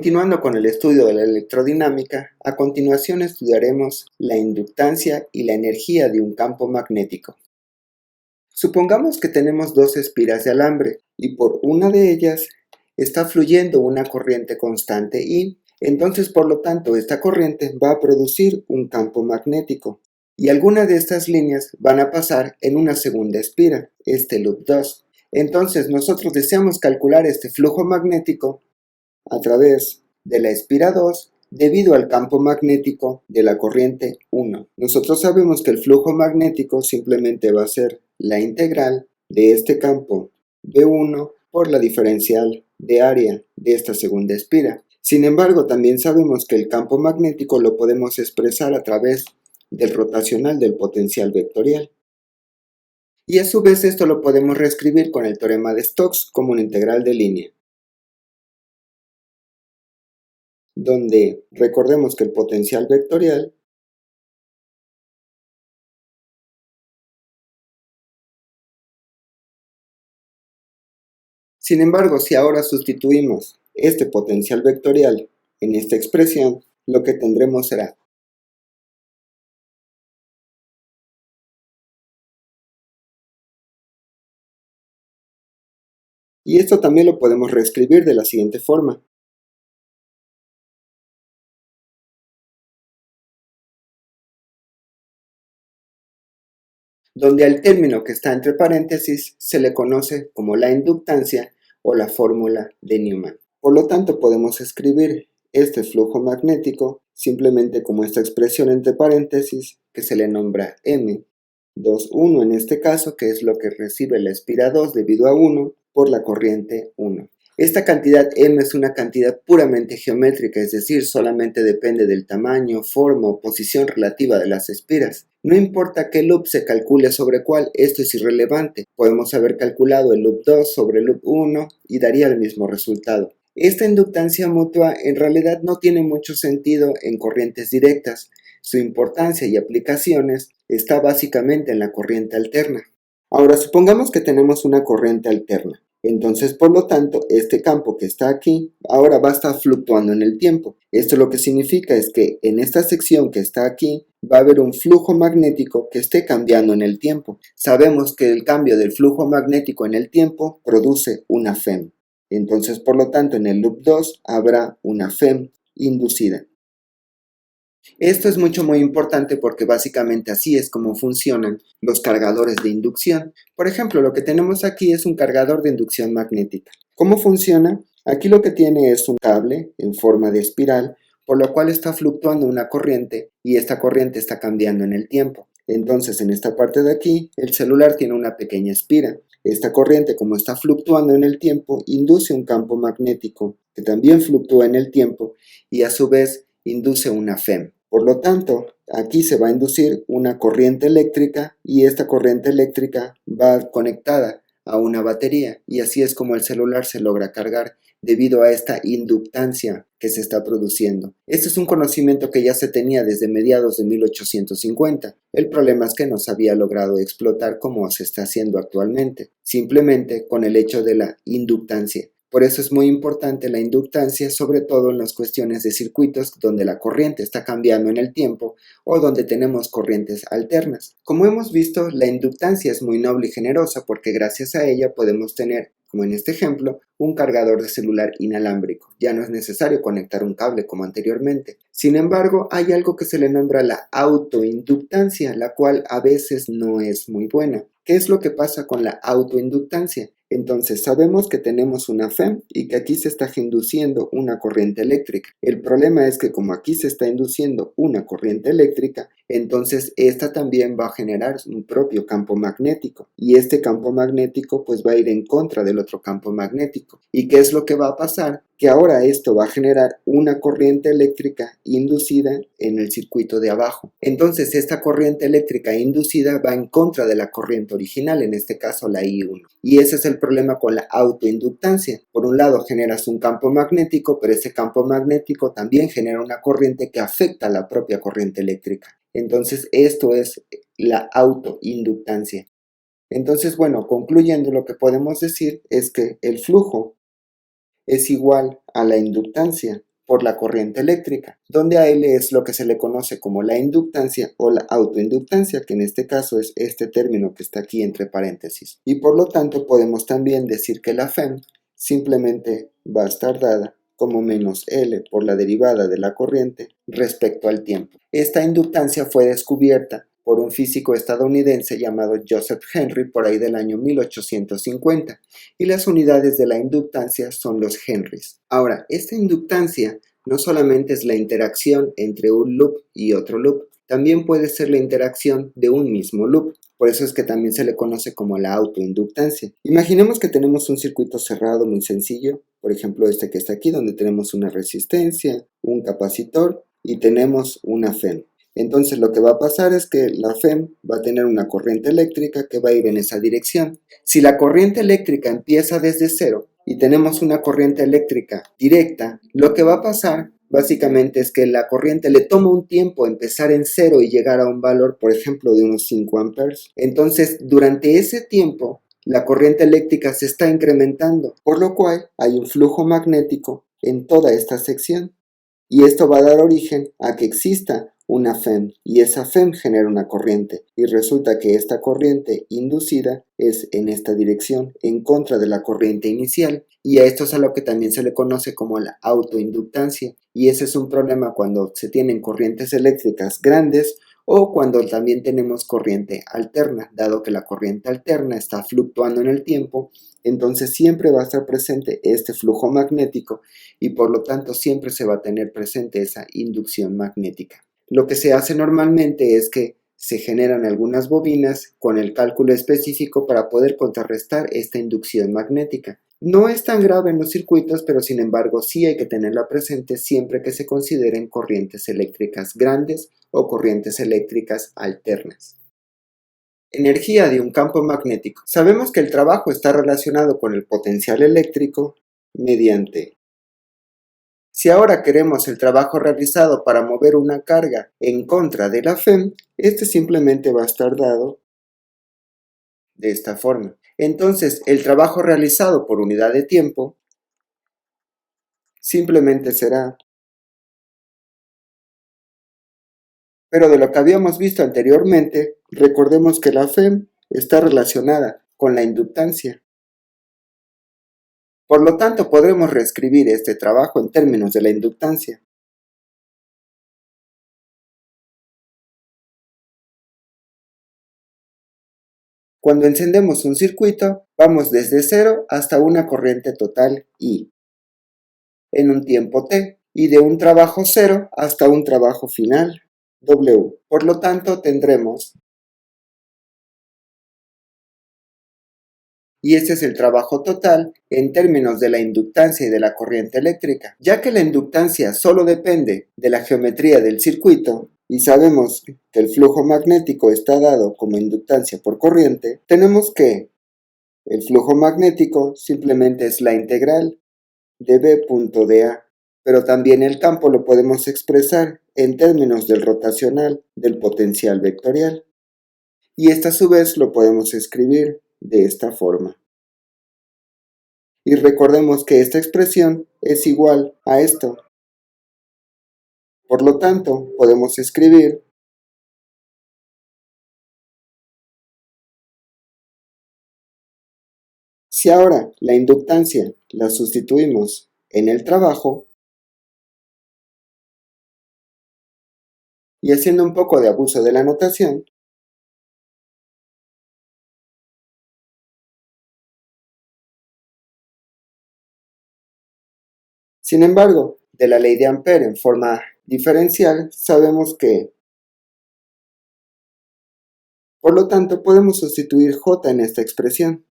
Continuando con el estudio de la electrodinámica, a continuación estudiaremos la inductancia y la energía de un campo magnético. Supongamos que tenemos dos espiras de alambre y por una de ellas está fluyendo una corriente constante I, entonces por lo tanto esta corriente va a producir un campo magnético y algunas de estas líneas van a pasar en una segunda espira, este loop 2. Entonces nosotros deseamos calcular este flujo magnético a través de la espira 2 debido al campo magnético de la corriente 1. Nosotros sabemos que el flujo magnético simplemente va a ser la integral de este campo B1 por la diferencial de área de esta segunda espira. Sin embargo, también sabemos que el campo magnético lo podemos expresar a través del rotacional del potencial vectorial. Y a su vez esto lo podemos reescribir con el teorema de Stokes como una integral de línea, donde recordemos que el potencial vectorial sin embargo, si ahora sustituimos este potencial vectorial en esta expresión, lo que tendremos será y esto también lo podemos reescribir de la siguiente forma. Donde al término que está entre paréntesis se le conoce como la inductancia o la fórmula de Newman. Por lo tanto, podemos escribir este flujo magnético simplemente como esta expresión entre paréntesis que se le nombra M, 2, 1 en este caso, que es lo que recibe la espira 2 debido a 1 por la corriente 1. Esta cantidad M es una cantidad puramente geométrica, es decir, solamente depende del tamaño, forma o posición relativa de las espiras. No importa qué loop se calcule sobre cuál, esto es irrelevante. Podemos haber calculado el loop 2 sobre el loop 1 y daría el mismo resultado. Esta inductancia mutua en realidad no tiene mucho sentido en corrientes directas. Su importancia y aplicaciones está básicamente en la corriente alterna. Ahora supongamos que tenemos una corriente alterna. Entonces, por lo tanto, este campo que está aquí ahora va a estar fluctuando en el tiempo. Esto lo que significa es que en esta sección que está aquí va a haber un flujo magnético que esté cambiando en el tiempo. Sabemos que el cambio del flujo magnético en el tiempo produce una FEM. Entonces, por lo tanto, en el loop 2 habrá una FEM inducida. Esto es muy importante porque básicamente así es como funcionan los cargadores de inducción. Por ejemplo, lo que tenemos aquí es un cargador de inducción magnética. ¿Cómo funciona? Aquí lo que tiene es un cable en forma de espiral, por lo cual está fluctuando una corriente y esta corriente está cambiando en el tiempo. Entonces, en esta parte de aquí, el celular tiene una pequeña espira. Esta corriente, como está fluctuando en el tiempo, induce un campo magnético que también fluctúa en el tiempo y a su vez induce una FEM. Por lo tanto, aquí se va a inducir una corriente eléctrica y esta corriente eléctrica va conectada a una batería y así es como el celular se logra cargar debido a esta inductancia que se está produciendo. Este es un conocimiento que ya se tenía desde mediados de 1850. El problema es que no se había logrado explotar como se está haciendo actualmente, simplemente con el hecho de la inductancia. Por eso es muy importante la inductancia, sobre todo en las cuestiones de circuitos donde la corriente está cambiando en el tiempo o donde tenemos corrientes alternas. Como hemos visto, la inductancia es muy noble y generosa porque gracias a ella podemos tener, como en este ejemplo, un cargador de celular inalámbrico. Ya no es necesario conectar un cable como anteriormente. Sin embargo, hay algo que se le nombra la autoinductancia, la cual a veces no es muy buena. ¿Qué es lo que pasa con la autoinductancia? Entonces sabemos que tenemos una FEM y que aquí se está induciendo una corriente eléctrica. El problema es que como aquí se está induciendo una corriente eléctrica, entonces esta también va a generar un propio campo magnético y este campo magnético pues va a ir en contra del otro campo magnético. ¿Y qué es lo que va a pasar? Que ahora esto va a generar una corriente eléctrica inducida en el circuito de abajo. Entonces esta corriente eléctrica inducida va en contra de la corriente original, en este caso la I1. Y ese es el problema con la autoinductancia. Por un lado generas un campo magnético, pero ese campo magnético también genera una corriente que afecta a la propia corriente eléctrica. Entonces esto es la autoinductancia. Entonces, bueno, concluyendo, lo que podemos decir es que el flujo es igual a la inductancia por la corriente eléctrica, donde a L es lo que se le conoce como la inductancia o la autoinductancia, que en este caso es este término que está aquí entre paréntesis. Y por lo tanto podemos también decir que la FEM simplemente va a estar dada como menos L por la derivada de la corriente respecto al tiempo. Esta inductancia fue descubierta por un físico estadounidense llamado Joseph Henry por ahí del año 1850, y las unidades de la inductancia son los henrys. Ahora, esta inductancia no solamente es la interacción entre un loop y otro loop, también puede ser la interacción de un mismo loop. Por eso es que también se le conoce como la autoinductancia. Imaginemos que tenemos un circuito cerrado muy sencillo, por ejemplo este que está aquí, donde tenemos una resistencia, un capacitor y tenemos una FEM. Entonces lo que va a pasar es que la FEM va a tener una corriente eléctrica que va a ir en esa dirección. Si la corriente eléctrica empieza desde cero y tenemos una corriente eléctrica directa, lo que va a pasar básicamente es que la corriente le toma un tiempo empezar en cero y llegar a un valor, por ejemplo, de unos 5 amperes. Entonces, durante ese tiempo, la corriente eléctrica se está incrementando, por lo cual hay un flujo magnético en toda esta sección. Y esto va a dar origen a que exista una FEM, y esa FEM genera una corriente, y resulta que esta corriente inducida es en esta dirección, en contra de la corriente inicial, y a esto es a lo que también se le conoce como la autoinductancia, y ese es un problema cuando se tienen corrientes eléctricas grandes o cuando también tenemos corriente alterna, dado que la corriente alterna está fluctuando en el tiempo, entonces siempre va a estar presente este flujo magnético y por lo tanto siempre se va a tener presente esa inducción magnética. Lo que se hace normalmente es que se generan algunas bobinas con el cálculo específico para poder contrarrestar esta inducción magnética. No es tan grave en los circuitos, pero sin embargo sí hay que tenerla presente siempre que se consideren corrientes eléctricas grandes o corrientes eléctricas alternas. Energía de un campo magnético. Sabemos que el trabajo está relacionado con el potencial eléctrico mediante. Si ahora queremos el trabajo realizado para mover una carga en contra de la FEM, este simplemente va a estar dado de esta forma. Entonces, el trabajo realizado por unidad de tiempo simplemente será. Pero de lo que habíamos visto anteriormente, recordemos que la FEM está relacionada con la inductancia. Por lo tanto, podremos reescribir este trabajo en términos de la inductancia. Cuando encendemos un circuito, vamos desde 0 hasta una corriente total I, en un tiempo t, y de un trabajo 0 hasta un trabajo final, W. Por lo tanto, tendremos, y este es el trabajo total en términos de la inductancia y de la corriente eléctrica. Ya que la inductancia solo depende de la geometría del circuito, y sabemos que el flujo magnético está dado como inductancia por corriente, tenemos que el flujo magnético simplemente es la integral de B.dA, pero también el campo lo podemos expresar en términos del rotacional del potencial vectorial, y esto a su vez lo podemos escribir de esta forma. Y recordemos que esta expresión es igual a esto. Por lo tanto, podemos escribir si ahora la inductancia la sustituimos en el trabajo, y haciendo un poco de abuso de la notación, sin embargo, de la ley de Ampère en forma diferencial, sabemos que, por lo tanto, podemos sustituir J en esta expresión.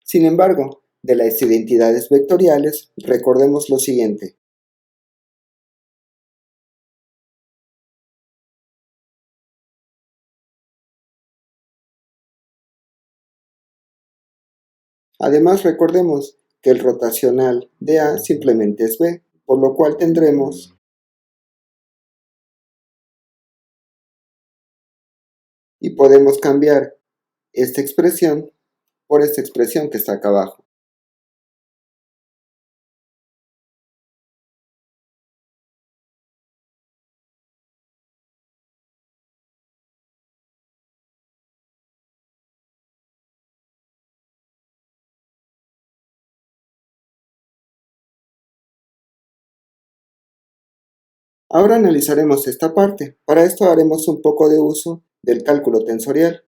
Sin embargo, de las identidades vectoriales, recordemos lo siguiente. Además, recordemos que el rotacional de A simplemente es B, por lo cual tendremos, y podemos cambiar esta expresión por esta expresión que está acá abajo. Ahora analizaremos esta parte. Para esto haremos un poco de uso del cálculo tensorial.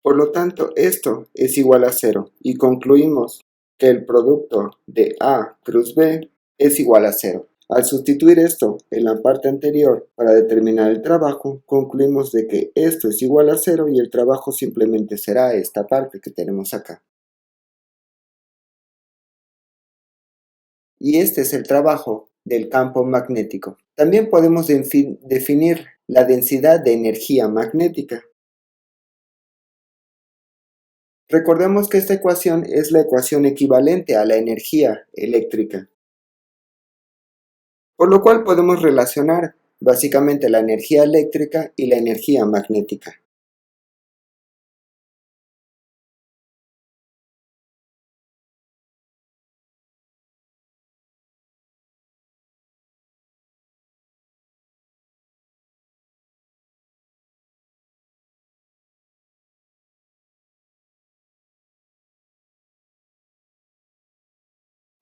Por lo tanto, esto es igual a cero y concluimos que el producto de A cruz B es igual a cero. Al sustituir esto en la parte anterior para determinar el trabajo, concluimos de que esto es igual a cero y el trabajo simplemente será esta parte que tenemos acá. Y este es el trabajo del campo magnético. También podemos definir la densidad de energía magnética. Recordemos que esta ecuación es la ecuación equivalente a la energía eléctrica, por lo cual podemos relacionar básicamente la energía eléctrica y la energía magnética.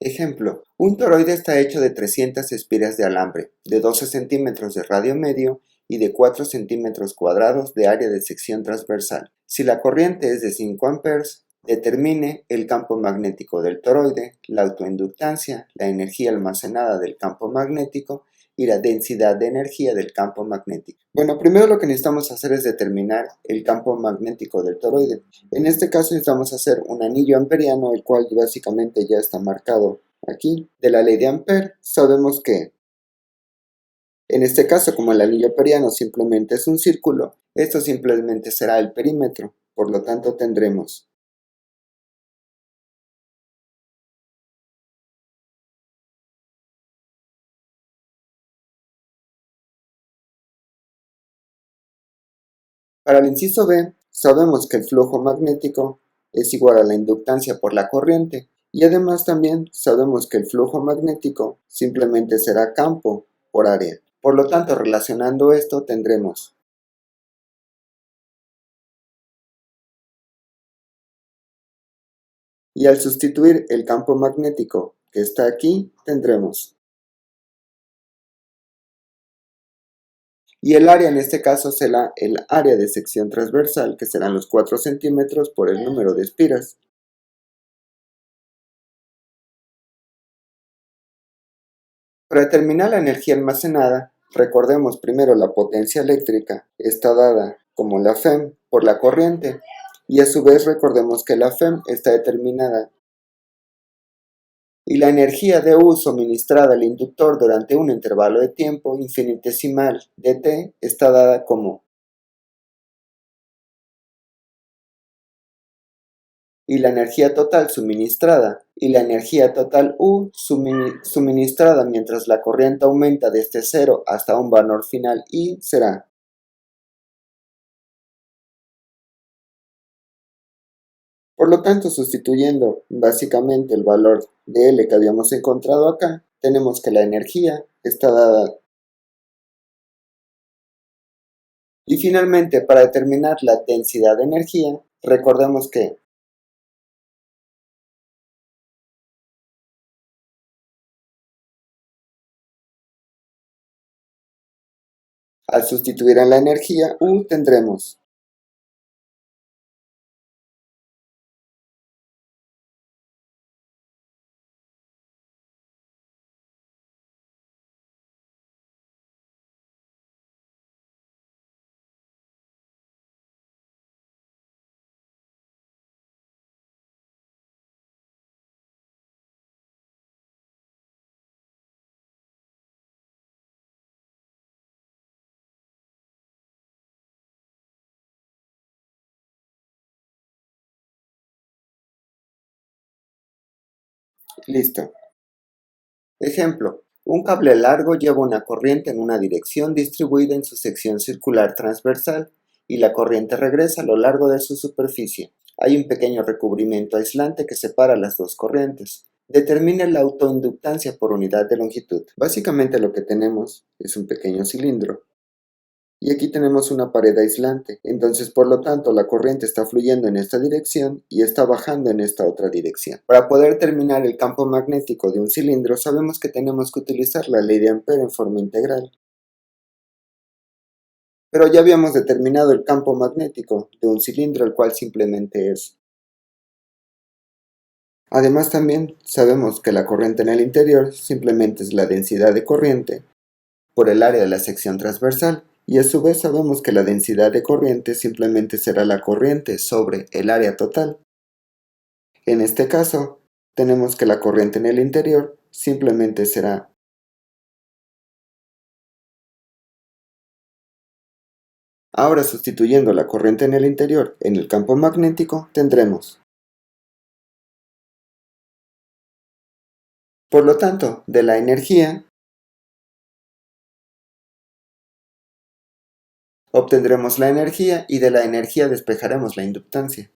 Ejemplo, un toroide está hecho de 300 espiras de alambre, de 12 centímetros de radio medio y de 4 centímetros cuadrados de área de sección transversal. Si la corriente es de 5 amperes, determine el campo magnético del toroide, la autoinductancia, la energía almacenada del campo magnético y la densidad de energía del campo magnético. Bueno, primero lo que necesitamos hacer es determinar el campo magnético del toroide. En este caso necesitamos hacer un anillo amperiano, el cual básicamente ya está marcado aquí. De la ley de Ampere sabemos que, en este caso, como el anillo amperiano simplemente es un círculo, esto simplemente será el perímetro. Por lo tanto tendremos para el inciso B, sabemos que el flujo magnético es igual a la inductancia por la corriente y además también sabemos que el flujo magnético simplemente será campo por área. Por lo tanto, relacionando esto tendremos, y al sustituir el campo magnético que está aquí, tendremos, y el área en este caso será el área de sección transversal, que serán los 4 centímetros por el número de espiras. Para determinar la energía almacenada, recordemos primero la potencia eléctrica, está dada como la Fem por la corriente, y a su vez recordemos que la Fem está determinada y la energía de U suministrada al inductor durante un intervalo de tiempo infinitesimal de t está dada como, y la energía total suministrada y la energía total U suministrada mientras la corriente aumenta desde 0 hasta un valor final I será. Por lo tanto, sustituyendo básicamente el valor de L que habíamos encontrado acá, tenemos que la energía está dada. Y finalmente, para determinar la densidad de energía, recordemos que al sustituir en la energía U tendremos Listo. Ejemplo. Un cable largo lleva una corriente en una dirección distribuida en su sección circular transversal y la corriente regresa a lo largo de su superficie. Hay un pequeño recubrimiento aislante que separa las dos corrientes. Determine la autoinductancia por unidad de longitud. Básicamente lo que tenemos es un pequeño cilindro. Y aquí tenemos una pared aislante, entonces por lo tanto la corriente está fluyendo en esta dirección y está bajando en esta otra dirección. Para poder determinar el campo magnético de un cilindro sabemos que tenemos que utilizar la ley de Ampère en forma integral. Pero ya habíamos determinado el campo magnético de un cilindro, el cual simplemente es. Además también sabemos que la corriente en el interior simplemente es la densidad de corriente por el área de la sección transversal, y a su vez sabemos que la densidad de corriente simplemente será la corriente sobre el área total. En este caso, tenemos que la corriente en el interior simplemente será. Ahora, sustituyendo la corriente en el interior en el campo magnético, tendremos. Por lo tanto, de la energía obtendremos la energía y de la energía despejaremos la inductancia.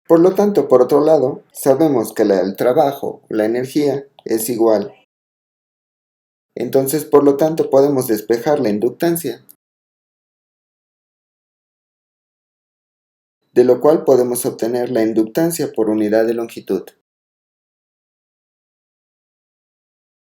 Por lo tanto, por otro lado, sabemos que el trabajo, la energía, es igual. Entonces, por lo tanto, podemos despejar la inductancia, de lo cual podemos obtener la inductancia por unidad de longitud.